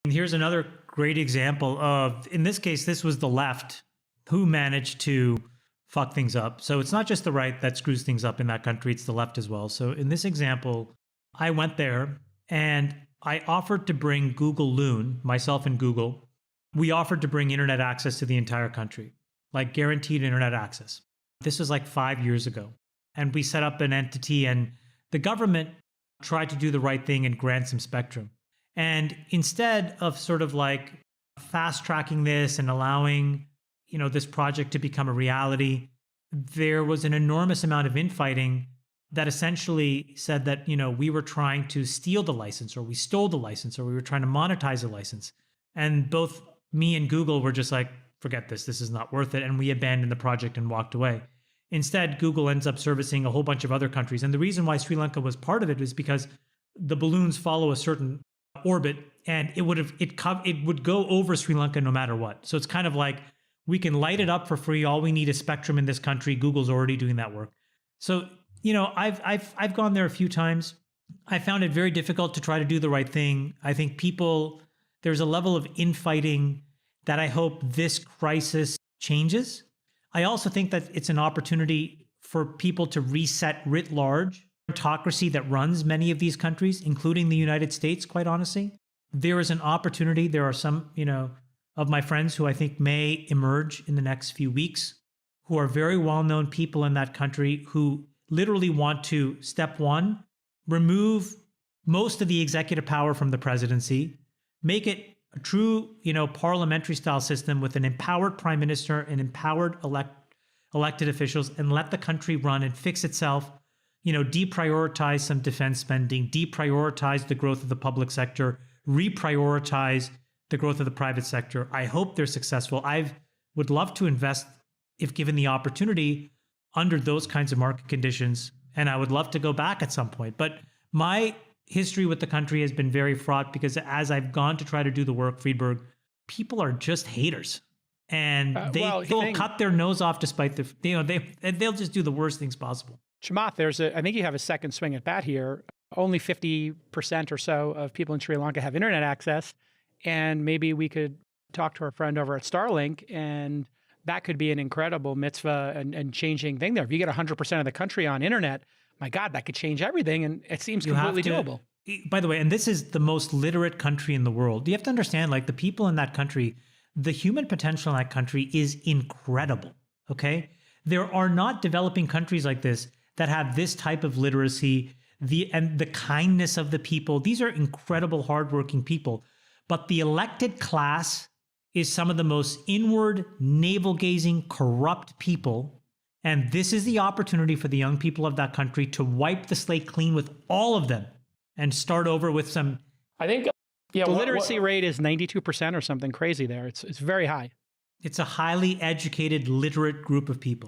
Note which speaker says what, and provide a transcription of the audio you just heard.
Speaker 1: And here's another great example of, in this case, this was the left who managed to fuck things up. So it's not just the right that screws things up in that country, it's the left as well. So in this example, I went there and I offered to bring Google Loon, myself and Google. We offered to bring internet access to the entire country, like guaranteed internet access. This was like 5 years ago. And we set up an entity, and the government tried to do the right thing and grant some spectrum. And instead of sort of like fast tracking this and allowing, this project to become a reality, there was an enormous amount of infighting that essentially said that, we were trying to steal the license, or we stole the license, or we were trying to monetize the license. And both me and Google were just like, forget this is not worth it. And we abandoned the project and walked away. Instead, Google ends up servicing a whole bunch of other countries. And the reason why Sri Lanka was part of it is because the balloons follow a certain orbit, and it would go over Sri Lanka no matter what. So it's kind of like, we can light it up for free. All we need is spectrum in this country. Google's already doing that work. So, I've gone there a few times. I found it very difficult to try to do the right thing. I think there's a level of infighting that I hope this crisis changes. I also think that it's an opportunity for people to reset writ large autocracy that runs many of these countries, including the United States, quite honestly. There is an opportunity. There are some, of my friends who I think may emerge in the next few weeks, who are very well-known people in that country who literally want to, step one, remove most of the executive power from the presidency, make it a true, parliamentary style system with an empowered prime minister and empowered elected officials, and let the country run and fix itself, deprioritize some defense spending, deprioritize the growth of the public sector, reprioritize the growth of the private sector. I hope they're successful. I would love to invest, if given the opportunity, under those kinds of market conditions. And I would love to go back at some point. But my history with the country has been very fraught, because as I've gone to try to do the work, Friedberg, people are just haters. And they'll cut their nose off despite they'll just do the worst things possible.
Speaker 2: Chamath, I think you have a second swing at bat here. Only 50% or so of people in Sri Lanka have internet access. And maybe we could talk to our friend over at Starlink, and that could be an incredible mitzvah and changing thing there. If you get 100% of the country on internet, my God, that could change everything. And it seems completely doable.
Speaker 1: By the way, and this is the most literate country in the world. You have to understand, like, the people in that country, the human potential in that country is incredible. Okay. There are not developing countries like this that have this type of literacy, and the kindness of the people. These are incredible, hardworking people. But the elected class is some of the most inward, navel-gazing, corrupt people. And this is the opportunity for the young people of that country to wipe the slate clean with all of them and start over with some...
Speaker 3: I think,
Speaker 2: the literacy rate is 92% or something crazy there. It's very high.
Speaker 1: It's a highly educated, literate group of people.